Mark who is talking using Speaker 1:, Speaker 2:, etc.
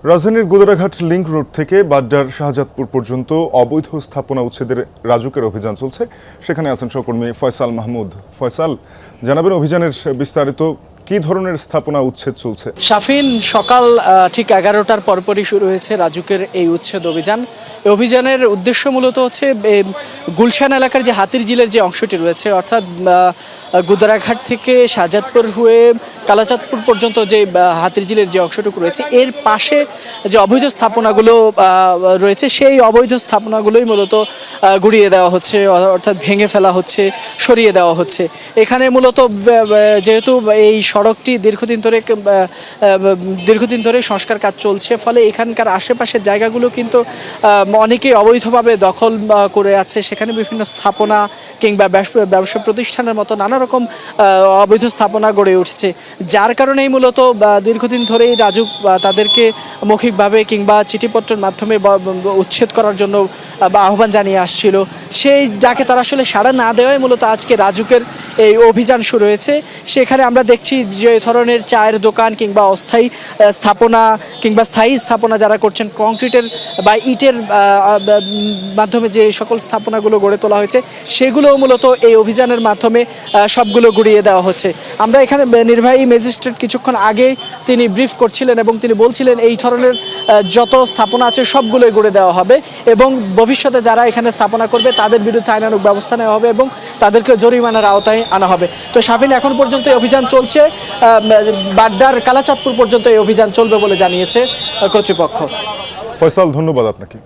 Speaker 1: রাজধানীর Gudaraghat link road থেকে বাড্ডার শাহজাদপুর পর্যন্ত অবৈধ স্থাপনা উচ্ছেদের রাজুকের অভিযান চলছে। সেখানে আছেন সহকর্মী ফয়সাল মাহমুদ। ফয়সাল, জানাবেন অভিযানের বিস্তারিত, কি ধরনের স্থাপনা উচ্ছেদ চলছে?
Speaker 2: শাফিন, সকাল ঠিক 11টার পরপরই শুরু হয়েছে রাজুকের এই উচ্ছেদ অভিযান। এই অভিযানের উদ্দেশ্য মূলত হচ্ছে গুলশান এলাকার যে হাতির ঝিলের যে অংশটি রয়েছে, অর্থাৎ গোদারাঘাট থেকে শাহজাদপুর হয়ে কালাচাঁদপুর পর্যন্ত যে হাতির ঝিলের যে অংশটুকু রয়েছে, এর পাশে যে অবৈধ স্থাপনাগুলো রয়েছে, সেই অবৈধ স্থাপনাগুলোই মূলত গুড়িয়ে দেওয়া হচ্ছে, অর্থাৎ ভেঙে ফেলা হচ্ছে, সরিয়ে দেওয়া হচ্ছে। এখানে মূলত যেহেতু এই সড়কটি দীর্ঘদিন ধরে সংস্কার কাজ চলছে, ফলে এখানকার আশেপাশের জায়গাগুলো কিন্তু অনেকেই অবৈধভাবে দখল করে আছে। সেখানে বিভিন্ন স্থাপনা কিংবা ব্যবসা প্রতিষ্ঠানের মতো নানা রকম অবৈধ স্থাপনা গড়ে উঠছে, যার কারণেই মূলত দীর্ঘদিন ধরেই রাজুক তাদেরকে মৌখিকভাবে কিংবা চিঠিপত্রের মাধ্যমে উচ্ছেদ করার জন্য আহ্বান জানিয়ে আসছিল। সেই যাকে তারা আসলে সাড়া না দেওয়ায় মূলত আজকে রাজুকের এই অভিযান শুরু হয়েছে। সেখানে আমরা দেখছি যে ধরনের চায়ের দোকান কিংবা অস্থায়ী স্থাপনা কিংবা স্থায়ী স্থাপনা যারা করছেন, কংক্রিটের বা ইটের মাধ্যমে যে সকল স্থাপনাগুলো গড়ে তোলা হয়েছে, সেগুলোও মূলত এই অভিযানের মাধ্যমে সবগুলো গুড়িয়ে দেওয়া হচ্ছে। আমরা এখানে নির্বাহী ম্যাজিস্ট্রেট কিছুক্ষণ আগে তিনি ব্রিফ করছিলেন এবং তিনি বলছিলেন এই ধরনের যত স্থাপনা আছে সবগুলোই গুড়িয়ে দেওয়া হবে এবং ভবিষ্যতে যারা এখানে স্থাপনা করবে তাদের বিরুদ্ধে আইনানুগ ব্যবস্থা নেওয়া হবে এবং তাদেরকে জরিমানার আওতায় আনা হবে। তো শাফিন, এখন পর্যন্ত এই অভিযান চলছে, বাড্ডার কালাচাঁদপুর পর্যন্ত এই অভিযান চলবে বলে জানিয়েছে কর্তৃপক্ষ।
Speaker 1: ফয়সাল, ধন্যবাদ আপনাকে।